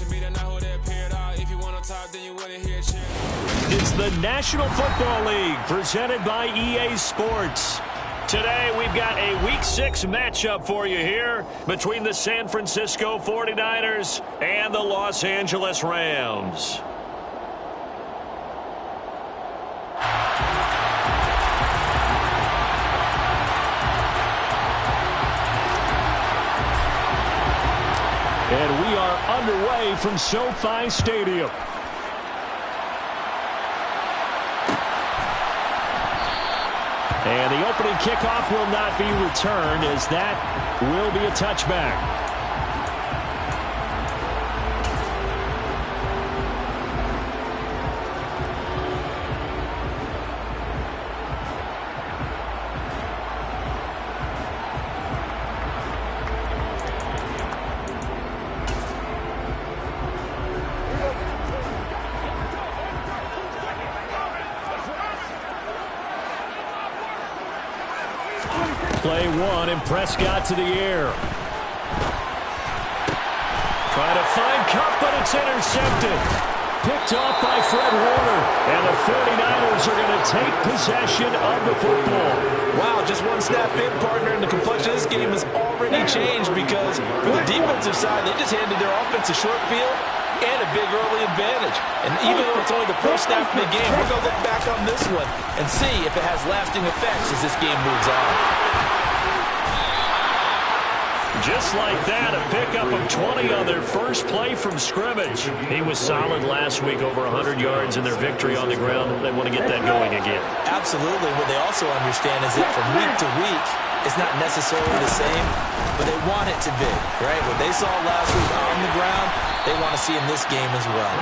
It's the National Football League presented by EA Sports. Today we've got a Week 6 matchup for you here between the San Francisco 49ers and the Los Angeles Rams. And we are underway from SoFi Stadium. And the opening kickoff will not be returned, as that will be a touchback. Play one, and Prescott to the air. Trying to find Cup, but it's intercepted. Picked off by Fred Warner. And the 49ers are going to take possession of the football. Wow, just one snap in, partner, and the complexion of this game has already changed because for the defensive side, they just handed their offense a short field and a big early advantage. And even though it's only the first snap in the game, we're going to look back on this one and see if it has lasting effects as this game moves on. Just like that, a pickup of 20 on their first play from scrimmage. He was solid last week, over 100 yards in their victory on the ground. They want to get that going again. Absolutely. What they also understand is that from week to week, it's not necessarily the same, but they want it to be, right? What they saw last week on the ground, they want to see in this game as well.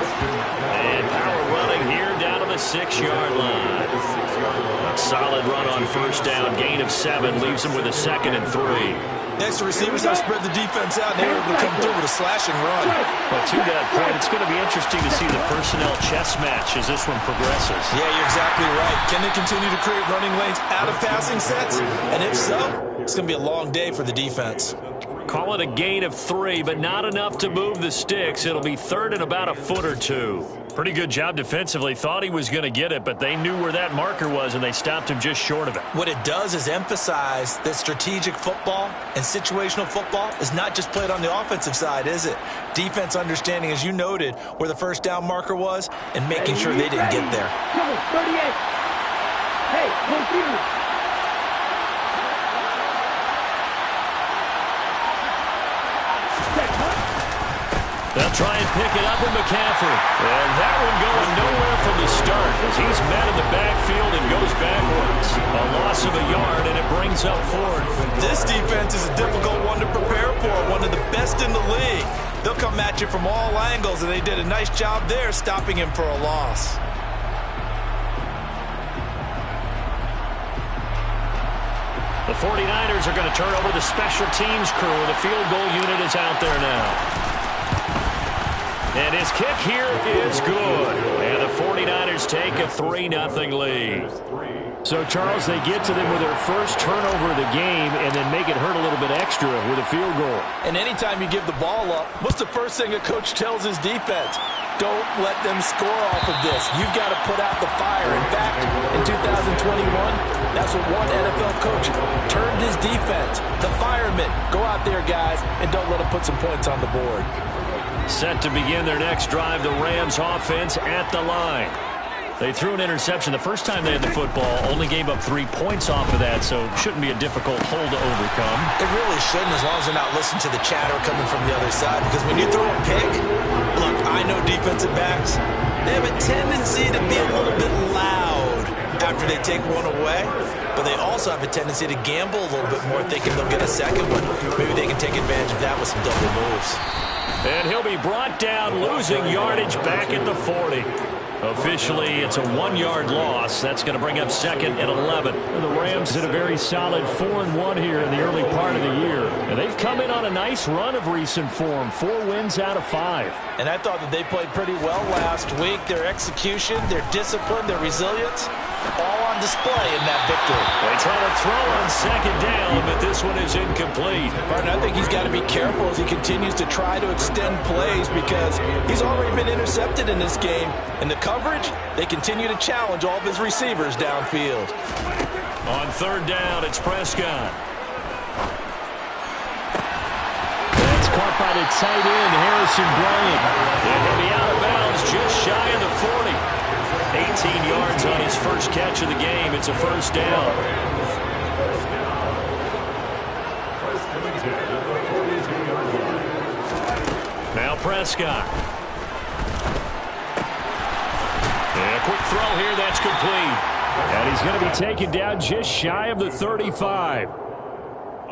And power running here down to the 6-yard line. A solid run on first down. Gain of 7 leaves them with a 2nd and 3. Next, the receivers have spread the defense out, and they were able to come through with a slashing run. Well, to that point, it's going to be interesting to see the personnel chess match as this one progresses. Yeah, you're exactly right. Can they continue to create running lanes out of passing sets? And if so, it's going to be a long day for the defense. Call it a gain of 3, but not enough to move the sticks. It'll be 3rd and about a foot or 2. Pretty good job defensively. Thought he was going to get it, but they knew where that marker was, and they stopped him just short of it. What it does is emphasize that strategic football and situational football is not just played on the offensive side, is it? Defense understanding, as you noted, where the first down marker was and making sure they didn't get there. 38. Hey, continue. They'll try and pick it up with McCaffrey. And that one going nowhere from the start as he's met in the backfield and goes backwards. A loss of a yard, and it brings up 4th. This defense is a difficult one to prepare for, one of the best in the league. They'll come at you from all angles, and they did a nice job there stopping him for a loss. The 49ers are going to turn over the special teams crew. The field goal unit is out there now. And his kick here is good. And the 49ers take a 3-0 lead. So, Charles, they get to them with their first turnover of the game and then make it hurt a little bit extra with a field goal. And anytime you give the ball up, what's the first thing a coach tells his defense? Don't let them score off of this. You've got to put out the fire. In fact, in 2021, that's what one NFL coach termed his defense. The firemen. Go out there, guys, and don't let them put some points on the board. Set to begin their next drive, the Rams offense at the line. They threw an interception the first time they had the football, only gave up 3 points off of that, so shouldn't be a difficult hole to overcome. It really shouldn't, as long as they're not listening to the chatter coming from the other side, because when you throw a pick, look, I know defensive backs, they have a tendency to be a little bit loud after they take one away, but they also have a tendency to gamble a little bit more, thinking they'll get a second one. Maybe they can take advantage of that with some double moves. And he'll be brought down, losing yardage back at the 40. Officially, it's a 1-yard loss. That's going to bring up 2nd and 11. And the Rams did a very solid 4-1 here in the early part of the year. And they've come in on a nice run of recent form. 4 wins out of 5. And I thought that they played pretty well last week. Their execution, their discipline, their resilience, all on display in that victory. They try to throw on second down, but this one is incomplete. Martin, I think he's got to be careful as he continues to try to extend plays because he's already been intercepted in this game. And the coverage, they continue to challenge all of his receivers downfield. On third down, it's Prescott. That's caught by the tight end, Harrison Bryant. They're going to be out of bounds just shy of the 40. 18 yards on his first catch of the game. It's a first down. Now Prescott. And a quick throw here. That's complete. And he's going to be taken down just shy of the 35.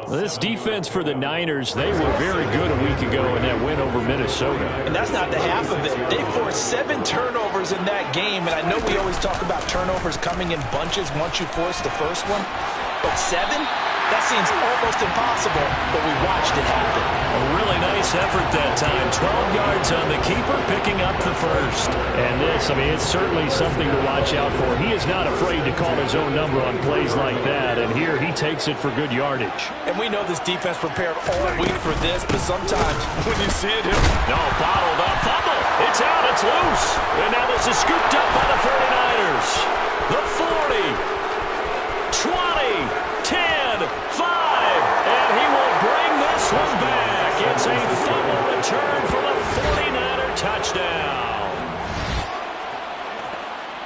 This defense for the Niners, they were very good a week ago in that win over Minnesota. And that's not the half of it. They forced 7 turnovers in that game. And I know we always talk about turnovers coming in bunches once you force the first one. But 7? That seems almost impossible, but we watched it happen. A really nice effort that time. 12 yards on the keeper, picking up the first. And this, I mean, it's certainly something to watch out for. He is not afraid to call his own number on plays like that, and here he takes it for good yardage. And we know this defense prepared all week for this, but sometimes when you see it, no, bottled up, fumble. It's out, it's loose. And now this is scooped up by the 49ers. The 40, 20, 10, 5, and he will bring this one back. It's a fumble return for the 49er touchdown.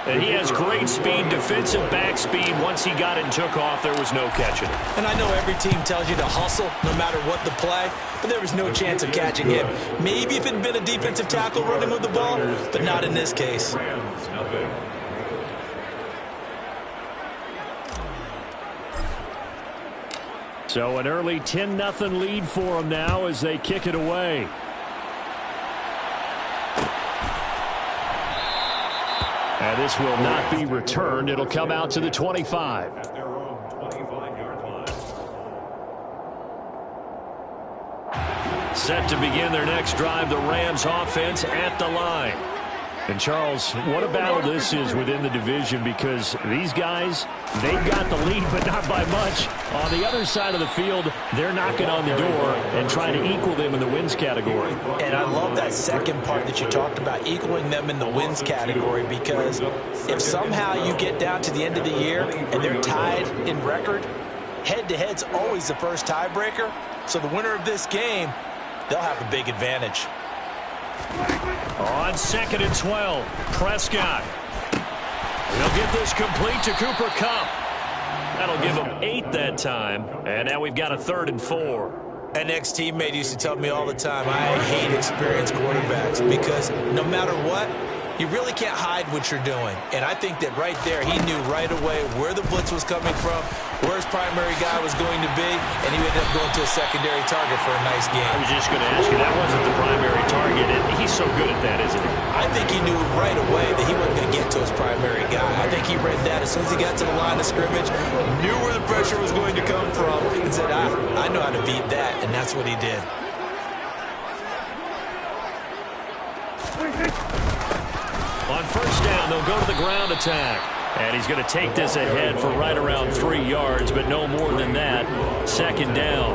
And he has great speed, defensive back speed. Once he got it and took off, there was no catching it. And I know every team tells you to hustle no matter what the play, but there was no chance of catching him. Maybe if it had been a defensive tackle running with the ball, but not in this case. So an early 10-0 lead for them now as they kick it away. And this will not be returned. It'll come out to the 25. At their own 25-yard line. Set to begin their next drive, the Rams offense at the line. And Charles, what a battle this is within the division, because these guys, they've got the lead, but not by much. On the other side of the field, they're knocking on the door and trying to equal them in the wins category. And I love that second part that you talked about, equaling them in the wins category, because if somehow you get down to the end of the year and they're tied in record, head-to-head's always the first tiebreaker. So the winner of this game, they'll have a big advantage. On 2nd and 12, Prescott. He'll get this complete to Cooper Kupp. That'll give him 8 that time. And now we've got a 3rd and 4. An ex-teammate used to tell me all the time, I hate experienced quarterbacks because no matter what, you really can't hide what you're doing. And I think that right there, he knew right away where the blitz was coming from, where his primary guy was going to be, and he ended up going to a secondary target for a nice game. I was just going to ask you, that wasn't the primary target, and he's so good at that, isn't he? I think he knew right away that he wasn't going to get to his primary guy. I think he read that as soon as he got to the line of scrimmage, knew where the pressure was going to come from, and said, I know how to beat that, and that's what he did. On first down, they'll go to the ground attack. And he's going to take this ahead for right around 3 yards, but no more than that. 2nd down.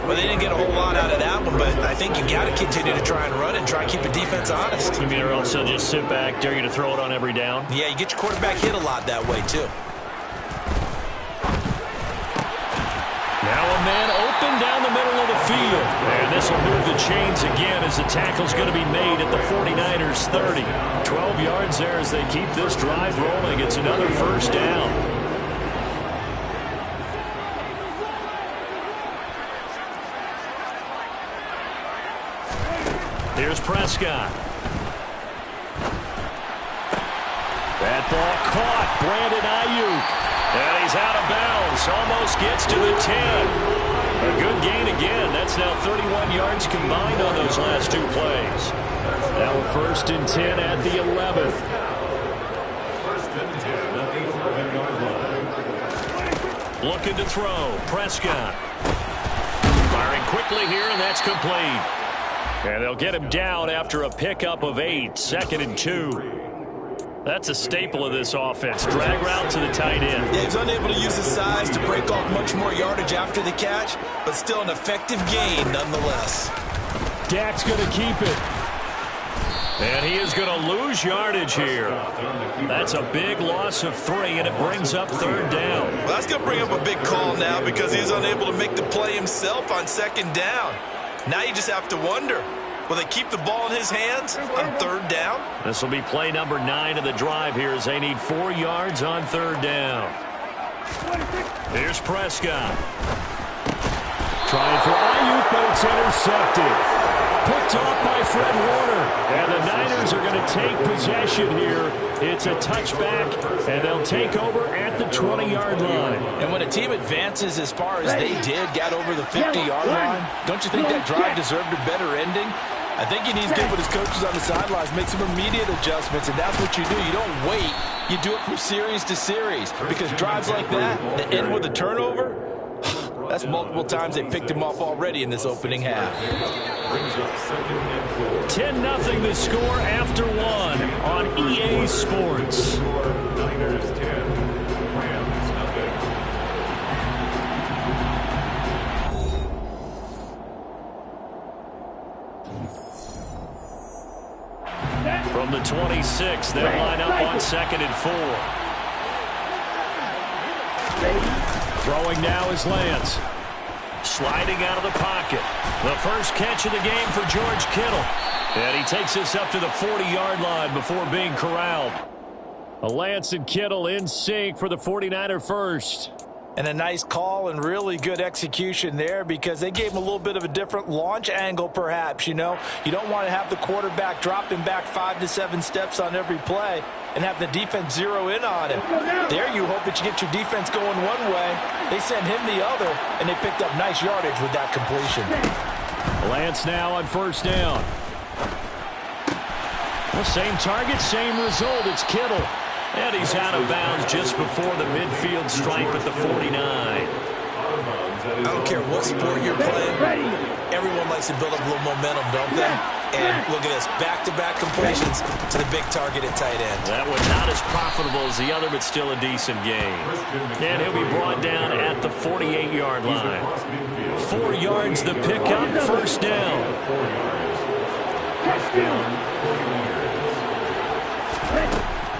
Well, they didn't get a whole lot out of that one, but I think you got to continue to try and run and try and keep the defense honest. You mean, or else they'll just sit back, dare you to throw it on every down? Yeah, you get your quarterback hit a lot that way, too. Now a man open down the middle of the field. And this will move the chains again as the tackle's going to be made at the 49ers 30. 12 yards there as they keep this drive rolling. It's another first down. Here's Prescott. That ball caught. Brandon Ayuk. And he's out of bounds. Almost gets to the 10. A good gain again. That's now 31 yards combined on those last 2 plays. Now a 1st and 10 at the 11th. 1st and 10 at the 11-yard line. Looking to throw. Prescott. Firing quickly here, and that's complete. And they'll get him down after a pickup of 8. 2nd and 2. That's a staple of this offense. Drag route to the tight end. Yeah, he's unable to use his size to break off much more yardage after the catch, but still an effective gain nonetheless. Dak's going to keep it. And he is going to lose yardage here. That's a big loss of 3, and it brings up 3rd down. Well, that's going to bring up a big call now because he's unable to make the play himself on 2nd down. Now you just have to wonder, will they keep the ball in his hands on 3rd down? This will be play number 9 of the drive here as they need 4 yards on 3rd down. Here's Prescott. Trying for Ayuk, but it's intercepted. Picked off by Fred Warner. And the Niners are going to take possession here. It's a touchback, and they'll take over at the 20-yard line. And when a team advances as far as they did, got over the 50-yard line, don't you think that drive deserved a better ending? I think he needs to get with his coaches on the sidelines, make some immediate adjustments, and that's what you do. You don't wait. You do it from series to series because drives like that end with a turnover, that's multiple times they picked him off already in this opening half. 10-0 the score after 1 on EA Sports. Niners 10, Rams nothing. From the 26, they'll line up on 2nd and 4. Throwing now is Lance. Sliding out of the pocket. The first catch of the game for George Kittle. And he takes this up to the 40-yard line before being corralled. Lance and Kittle in sync for the 49er first. And a nice call and really good execution there because they gave him a little bit of a different launch angle perhaps, you know. You don't want to have the quarterback dropping back 5 to 7 steps on every play and have the defense zero in on him. There you hope that you get your defense going one way. They send him the other, and they picked up nice yardage with that completion. Lance now on 1st down. Well, same target, same result. It's Kittle. And he's out of bounds just before the midfield stripe at the 49. I don't care what sport you're playing. Everyone likes to build up a little momentum, don't they? And look at this, back-to-back completions to the big target at tight end. That one not as profitable as the other, but still a decent gain. And he'll be brought down at the 48-yard line. 4 yards the pickup, 1st down.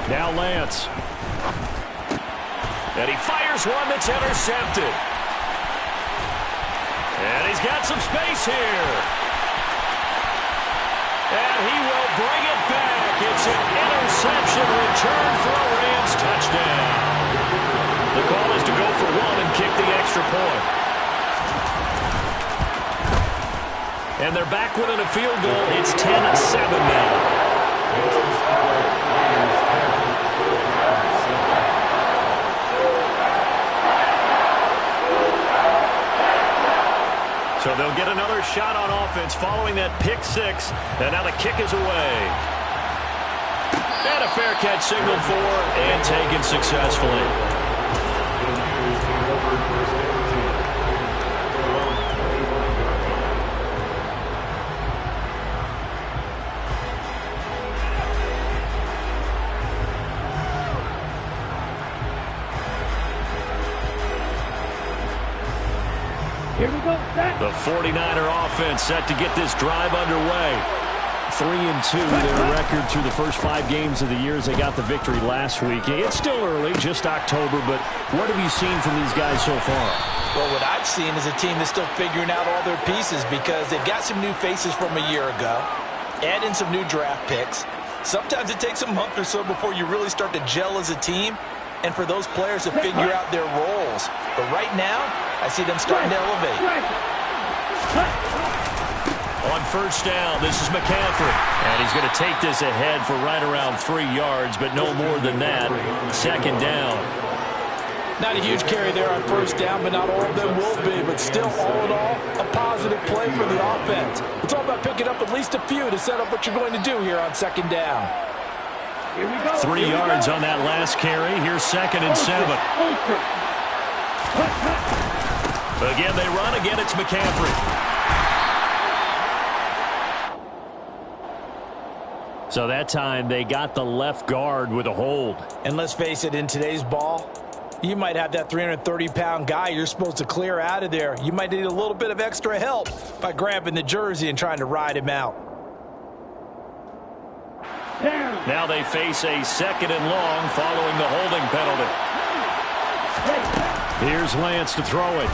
Now Lance. And he fires one that's intercepted. And he's got some space here. And he will bring it back. It's an interception return for a Rams touchdown. The call is to go for 1 and kick the extra point. And they're back within a field goal. It's 10-7 now. So they'll get another shot on offense following that pick 6. And now the kick is away. And a fair catch signaled for and taken successfully. Here we go. The 49er offense set to get this drive underway. 3-2 their record through the first 5 games of the year as they got the victory last week. It's still early, just October, but what have you seen from these guys so far? Well, what I've seen is a team that's still figuring out all their pieces because they've got some new faces from a year ago, add in some new draft picks. Sometimes it takes a month or so before you really start to gel as a team and for those players to figure out their roles. But right now, I see them starting to elevate. On 1st down, this is McCaffrey. And he's going to take this ahead for right around 3 yards, but no more than that. 2nd down. Not a huge carry there on 1st down, but not all of them will be. But still, all in all, a positive play for the offense. It's all about picking up at least a few to set up what you're going to do here on 2nd down. 3 yards on that last carry. Here's 2nd and 7. Again, they run. Again, it's McCaffrey. So that time they got the left guard with a hold. And let's face it, in today's ball, you might have that 330-pound guy you're supposed to clear out of there. You might need a little bit of extra help by grabbing the jersey and trying to ride him out. Now they face a 2nd and long following the holding penalty. Here's Lance to throw it.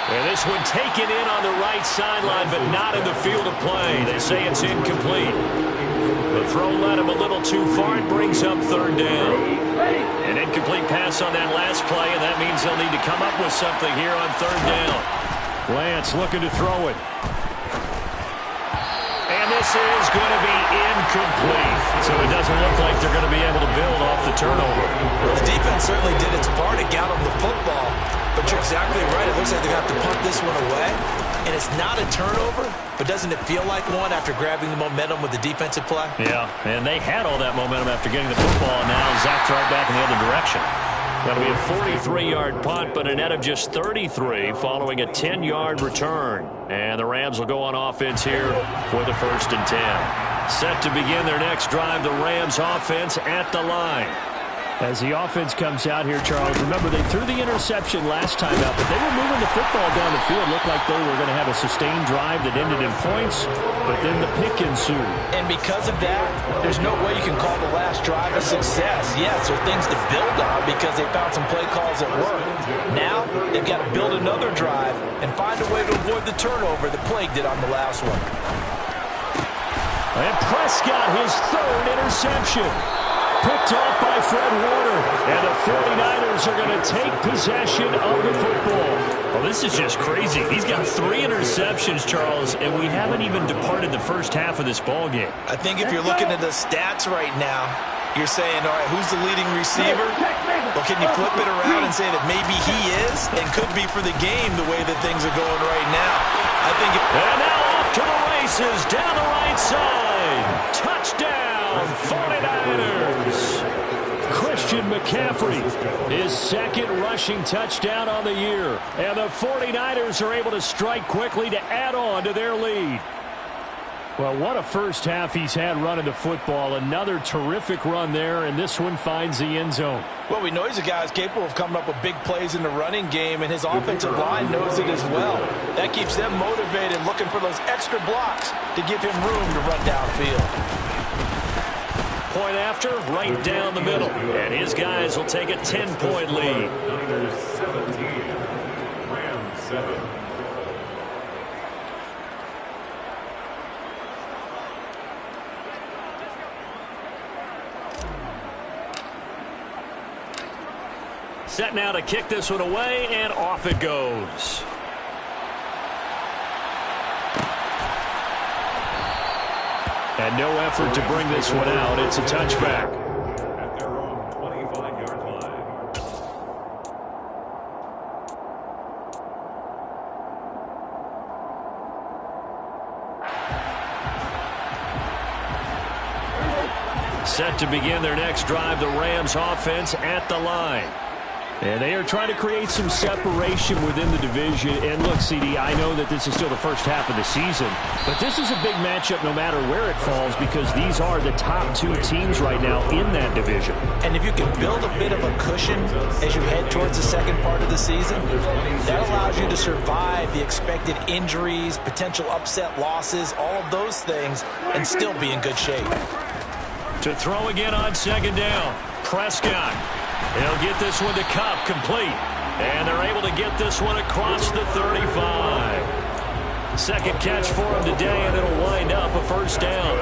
And this one taken in on the right sideline, but not in the field of play. They say it's incomplete. The throw led him a little too far. It brings up 3rd down. An incomplete pass on that last play, and that means they'll need to come up with something here on 3rd down. Lance looking to throw it. And this is going to be incomplete. So it doesn't look like they're going to be able to build off the turnover. Well, the defense certainly did its part to get them the football. But you're exactly right. It looks like they're going to have to punt this one away. And it's not a turnover, but doesn't it feel like one after grabbing the momentum with the defensive play? Yeah, and they had all that momentum after getting the football, and now zapped right back in the other direction. That'll be a 43-yard punt, but a net of just 33 following a 10-yard return. And the Rams will go on offense here for the 1st and 10. Set to begin their next drive, the Rams offense at the line. As the offense comes out here, Charles, remember they threw the interception last time out, but they were moving the football down the field. Looked like they were going to have a sustained drive that ended in points, but then the pick ensued. And because of that, there's no way you can call the last drive a success. Yes, there are things to build on because they found some play calls that worked. Now, they've got to build another drive and find a way to avoid the turnover that plagued it on the last one. And Prescott, his 3rd interception. Picked off by Fred Warner. And the 49ers are going to take possession of the football. Well, this is just crazy. He's got 3 interceptions, Charles, and we haven't even departed the first half of this ball game. I think if you're looking at the stats right now, you're saying, all right, who's the leading receiver? Well, can you flip it around and say that maybe he is and could be for the game the way that things are going right now? I think. And now off to the races down the right side. Touchdown, 49ers. Christian McCaffrey, his 2nd rushing touchdown on the year. And the 49ers are able to strike quickly to add on to their lead. Well, what a first half he's had running the football. Another terrific run there, and this one finds the end zone. Well, we know he's a guy who's capable of coming up with big plays in the running game, and his offensive line knows it as well. That keeps them motivated, looking for those extra blocks to give him room to run downfield. Point after, right down the middle. And his guys will take a 10-point lead. Niners 17, Rams 7. Set now to kick this one away, and off it goes. And no effort to bring this one out. It's a touchback. At their own 25-yard line. Set to begin their next drive, the Rams offense at the line. And they are trying to create some separation within the division. And look, CD, I know that this is still the first half of the season, but this is a big matchup no matter where it falls because these are the top 2 teams right now in that division. And if you can build a bit of a cushion as you head towards the second part of the season, that allows you to survive the expected injuries, potential upset losses, all of those things, and still be in good shape. To throw again on 2nd down, Prescott. He'll get this one to Cup, complete. And they're able to get this one across the 35. Second catch for him today, and it'll wind up a 1st down.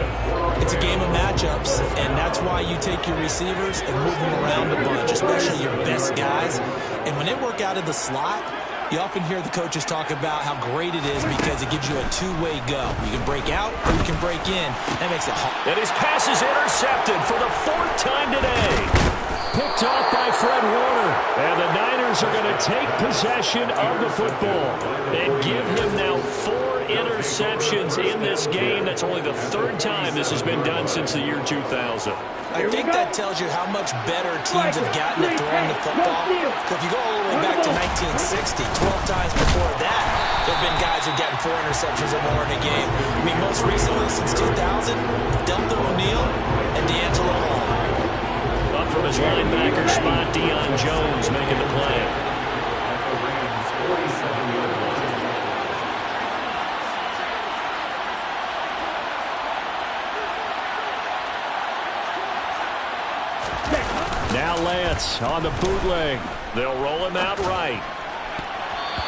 It's a game of matchups, and that's why you take your receivers and move them around a bunch, especially your best guys. And when they work out of the slot, you often hear the coaches talk about how great it is because it gives you a 2-way go. You can break out or you can break in. That makes it hard. And his pass is intercepted for the 4th time today. Picked off by Fred Warner. And the Niners are going to take possession of the football and give him now 4 interceptions in this game. That's only the third time this has been done since the year 2000. I think that tells you how much better teams have gotten at throwing the football. Because if you go all the way back to 1960, 12 times before that, there have been guys who've gotten 4 interceptions or more in a game. I mean, most recently, since 2000, Delta O'Neal and D'Angelo Hall. Up from his linebacker spot, Deion Jones making the play. The Rams 47-yard line. Now Lance on the bootleg. They'll roll him out right.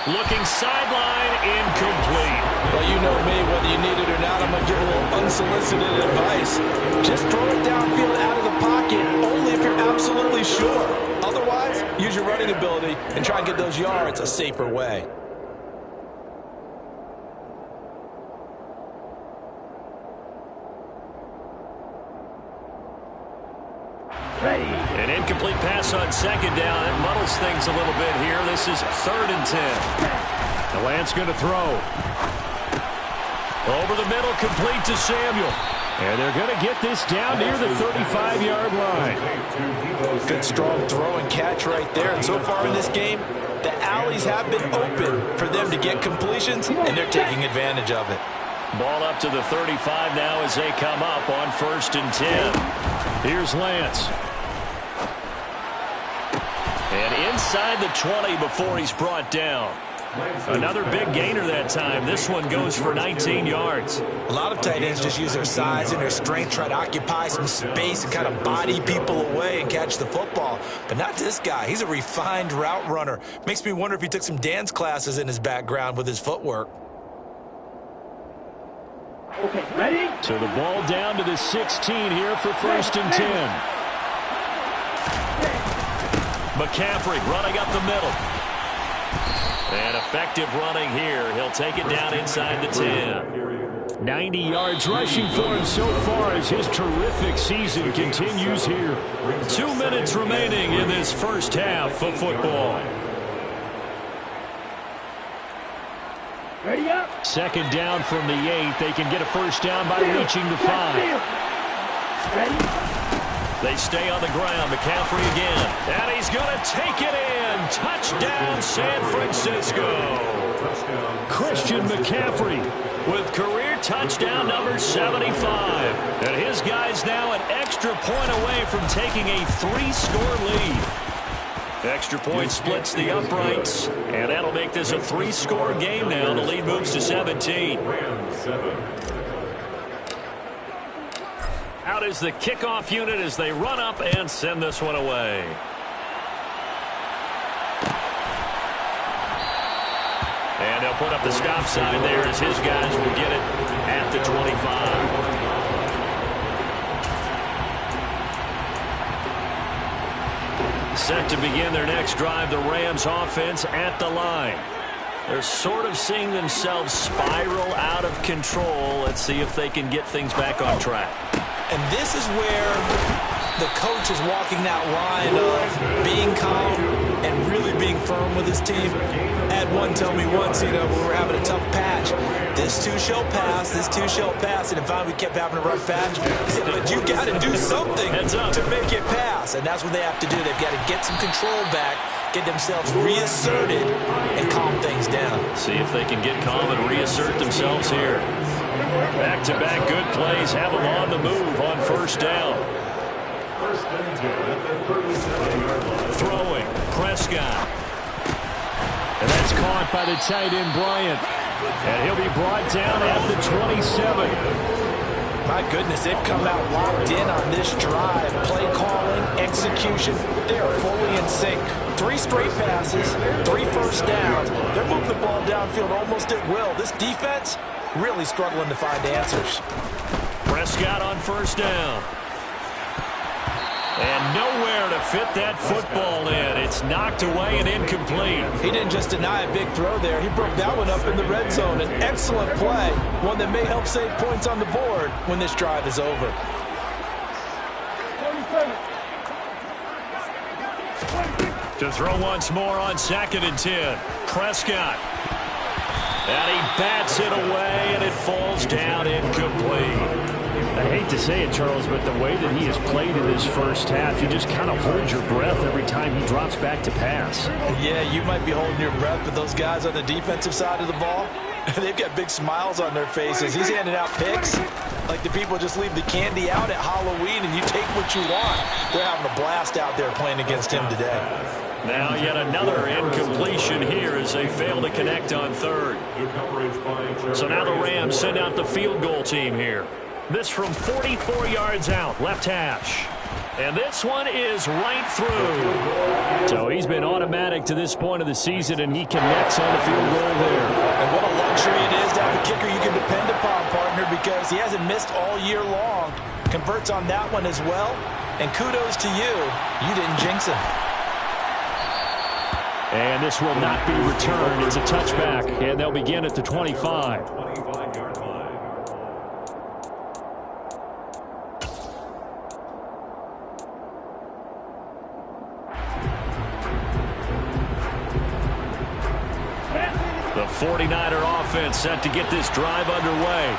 Looking sideline, incomplete. Well, you know me, whether you need it or not, I'm going to give a little unsolicited advice. Just throw it downfield out of the pocket, only if you're absolutely sure. Otherwise, use your running ability and try and get those yards a safer way. An incomplete pass on second down. It muddles things a little bit here. This is 3rd and 10. The Lance going to throw. Over the middle, complete to Samuel. And they're going to get this down near the 35-yard line. Good strong throw and catch right there. And so far in this game, the alleys have been open for them to get completions, and they're taking advantage of it. Ball up to the 35 now as they come up on 1st and 10. Here's Lance. And inside the 20 before he's brought down. Another big gainer that time. This one goes for 19 yards. A lot of tight ends just use their size and their strength, try to occupy some space and kind of body people away and catch the football. But not this guy. He's a refined route runner. Makes me wonder if he took some dance classes in his background with his footwork. Okay, ready? So the ball down to the 16 here for 1st and 10. McCaffrey running up the middle. And effective running here. He'll take it down inside the 10. 90 yards rushing for him so far as his terrific season continues here. 2 minutes remaining in this first half of football. Ready up. 2nd down from the 8. They can get a 1st down by reaching the 5. Ready? They stay on the ground. McCaffrey again. And he's going to take it in. Touchdown, San Francisco. Christian McCaffrey with career touchdown number 75. And his guy's now an extra point away from taking a 3-score lead. Extra point splits the uprights. And that'll make this a 3-score game now. The lead moves to 17. Out is the kickoff unit as they run up and send this one away. And they'll put up the stop sign there as his guys will get it at the 25. Set to begin their next drive, the Rams offense at the line. They're sort of seeing themselves spiral out of control. Let's see if they can get things back on track. And this is where the coach is walking that line of being calm and really being firm with his team. I had one tell me once, we were having a tough patch. This too shall pass, this too shall pass. And finally we kept having a rough patch. He said, but you got to do something to make it pass. And that's what they have to do. They've got to get some control back, get themselves reasserted, and calm things down. See if they can get calm and reassert themselves here. Back-to-back good plays have them on the move on 1st down. 1st and 10 at the 37-yard line. Throwing, Prescott. And that's caught by the tight end, Bryant. And he'll be brought down at the 27. My goodness, they've come out locked in on this drive. Play calling, execution, they are fully in sync. 3 straight passes, 3 first downs. They're moving the ball downfield almost at will. This defense really struggling to find answers. Prescott on 1st down. And nowhere to fit that football in. It's knocked away and incomplete. He didn't just deny a big throw there. He broke that one up in the red zone. An excellent play. One that may help save points on the board when this drive is over. To throw once more on 2nd and 10. Prescott. And he bats it away, and it falls down incomplete. I hate to say it, Charles, but the way that he has played in this first half, you just kind of hold your breath every time he drops back to pass. Yeah, you might be holding your breath, but those guys on the defensive side of the ball, they've got big smiles on their faces. He's handing out picks like the people just leave the candy out at Halloween and you take what you want. They're having a blast out there playing against him today. Now yet another incompletion here as they fail to connect on third. So now the Rams send out the field goal team here. This from 44 yards out, left hash. And this one is right through. So he's been automatic to this point of the season, and he connects on the field goal there. And what a luxury it is to have a kicker you can depend upon, partner, because he hasn't missed all year long. Converts on that one as well. And kudos to you. You didn't jinx him. And this will not be returned. It's a touchback, and they'll begin at the 25. The 49er offense set to get this drive underway.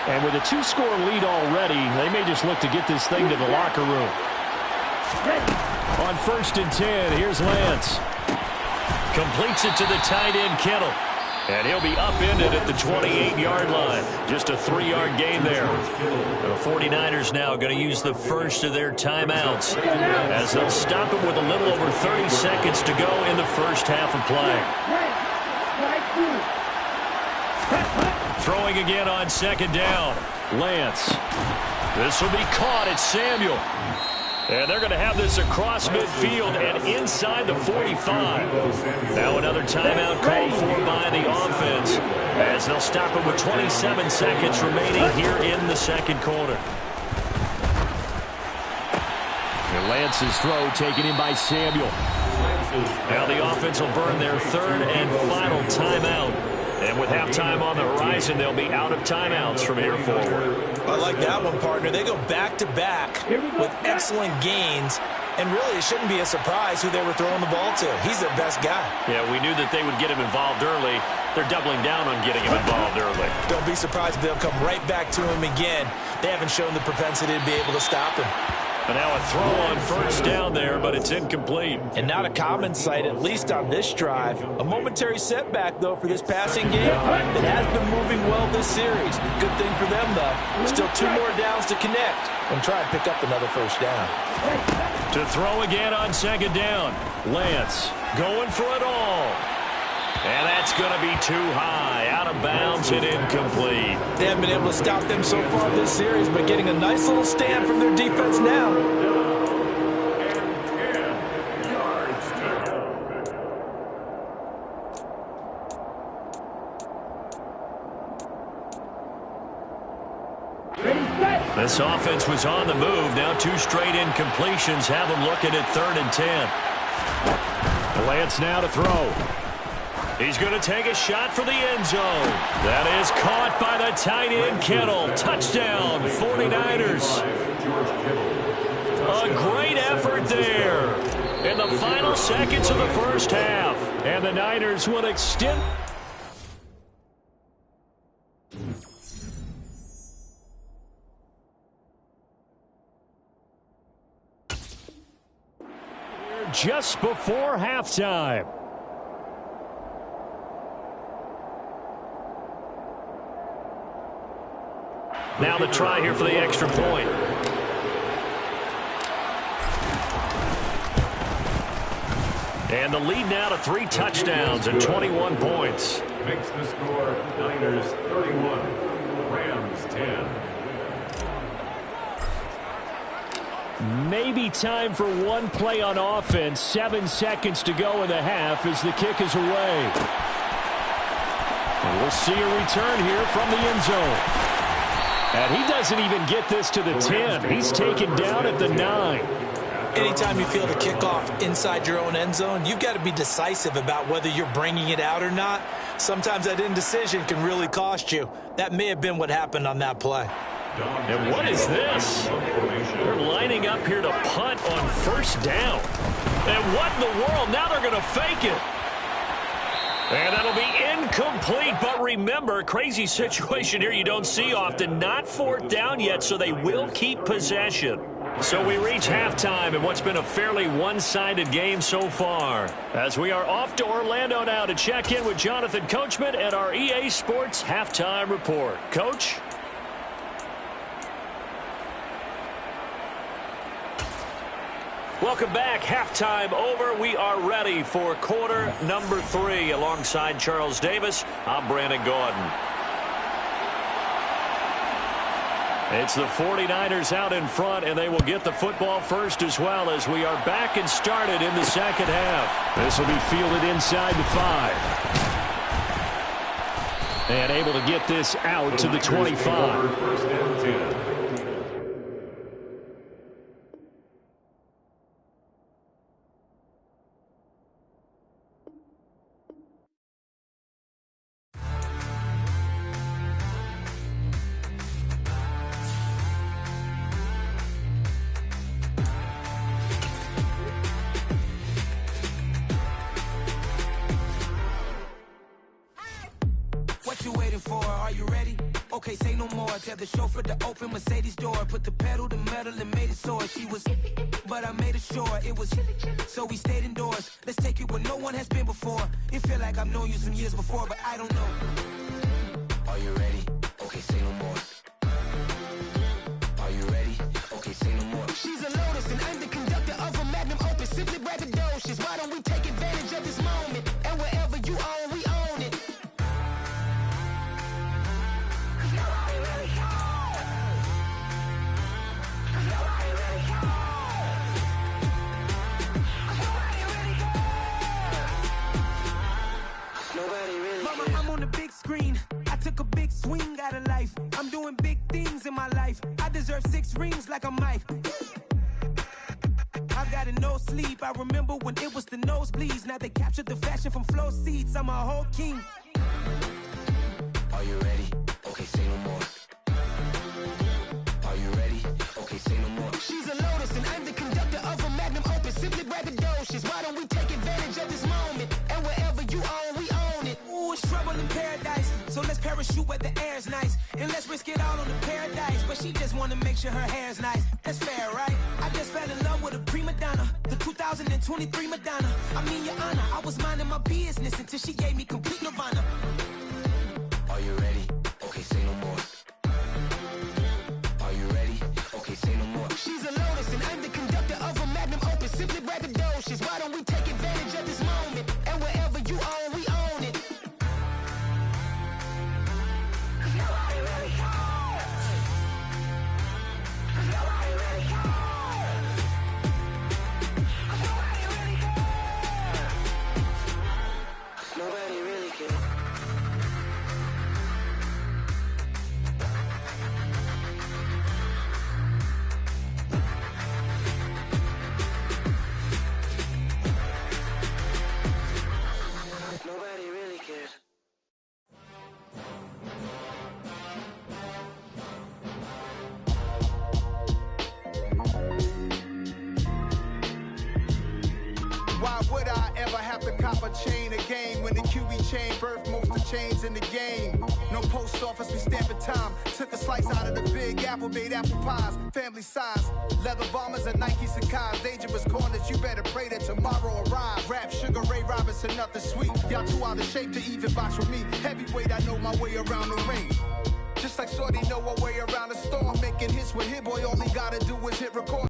And with a two-score lead already, they may just look to get this thing to the locker room. On 1st and 10, here's Lance. Completes it to the tight end, Kittle. And he'll be upended at the 28-yard line. Just a 3-yard gain there. The 49ers now going to use the first of their timeouts as they'll stop it with a little over 30 seconds to go in the first half of play. Throwing again on 2nd down. Lance. This will be caught. It's Samuel. And they're going to have this across midfield and inside the 45. Now another timeout called for by the offense as they'll stop it with 27 seconds remaining here in the second quarter. And Lance's throw taken in by Samuel. Now the offense will burn their 3rd and final timeout. And with halftime on the horizon, they'll be out of timeouts from here forward. I like that one, partner. They go back-to-back with excellent gains. And really, it shouldn't be a surprise who they were throwing the ball to. He's their best guy. Yeah, we knew that they would get him involved early. They're doubling down on getting him involved early. Don't be surprised if they'll come right back to him again. They haven't shown the propensity to be able to stop him. But now a throw on 1st down there, but it's incomplete. And not a common sight, at least on this drive. A momentary setback, though, for this passing game that has been moving well this series. Good thing for them, though. Still 2 more downs to connect and try and pick up another 1st down. To throw again on 2nd down. Lance going for it all. And that's going to be too high. Out of bounds and incomplete. They haven't been able to stop them so far this series, but getting a nice little stand from their defense now. This offense was on the move. Now 2 straight incompletions have them looking at 3rd and 10. Lance now to throw. He's going to take a shot for the end zone. That is caught by the tight end, Kittle. Touchdown, 49ers. A great effort there in the final seconds of the first half. And the Niners will extend. Just before halftime. Now the try here for the extra point. And the lead now to 3 touchdowns and 21 points. Makes the score Niners 31, Rams 10. Maybe time for one play on offense. 7 seconds to go in the half as the kick is away. And we'll see a return here from the end zone. And he doesn't even get this to the 10. He's taken down at the 9. Anytime you feel the kickoff inside your own end zone, you've got to be decisive about whether you're bringing it out or not. Sometimes that indecision can really cost you. That may have been what happened on that play. And what is this? They're lining up here to punt on 1st down. And what in the world? Now they're going to fake it. And that'll be incomplete, but remember, crazy situation here you don't see often. Not fourth down yet, so they will keep possession. So we reach halftime in what's been a fairly one-sided game so far. As we are off to Orlando now to check in with Jonathan Coachman at our EA Sports Halftime Report. Coach? Welcome back. Halftime over. We are ready for quarter number 3. Alongside Charles Davis, I'm Brandon Gordon. It's the 49ers out in front, and they will get the football first as well as we are back and started in the second half. This will be fielded inside the 5. And able to get this out to the 25. First and 10. What you waiting for? Are you ready? Okay, say no more. Tell the chauffeur to open Mercedes door. Put the pedal to metal and made it soar. She was, but I made it sure it was. So we stayed indoors. Let's take it where no one has been before. It feel like I've known you some years before, but I don't know. Are you ready? Okay, say no more. Are you ready? Okay, say no more. She's a Lotus and I'm the conductor of a magnum opus. Simply braggadocious. Why don't we take advantage of this moment? And wherever you own, we own it. Mama, I'm on the big screen. I took a big swing out of life. I'm doing big things in my life. I deserve 6 rings like a Mike. I've got no sleep. I remember when it was the nosebleeds. Now they captured the fashion from flow seats. I'm a whole king. Are you ready? Okay, say no more. Are you ready? Okay, say no more. She's a Lotus and I'm the conductor of a magnum opus. Simply braggadocious. Why don't we take advantage of this moment? And wherever you own, we own it. Ooh, it's trouble in paradise. So let's parachute where the air's nice. And let's risk it all on the paradise. But she just wanna make sure her hair's nice. That's fair, right? I just fell in love with a prima donna. The 2023 Madonna. I mean, your honor, I was minding my business until she gave me complete nirvana. Are you ready? Okay, say no more. Are you ready? Okay, say no more. She's a Lotus and I'm the conductor of a magnum opus. Simply braggadocious. Why don't we take advantage of this moment? And wherever you own, we own it. Nobody really cares. Nobody really cares. Nobody really cares. Nobody really cares. Nobody really cares. Why would I ever have to cop a chain again when the QB chain birthed most of the chains in the game? No post office, we stamping time. Took a slice out of the big apple, made apple pies, family size. Leather bombers and Nike Sacai's. Dangerous corners, you better pray that tomorrow arrives. Rap, Sugar Ray Robinson, nothing sweet. Y'all too out of shape to even box with me. Heavyweight, I know my way around the ring. Just like Shorty know her way around the storm. Making hits with Hit Boy, all he gotta do is hit record.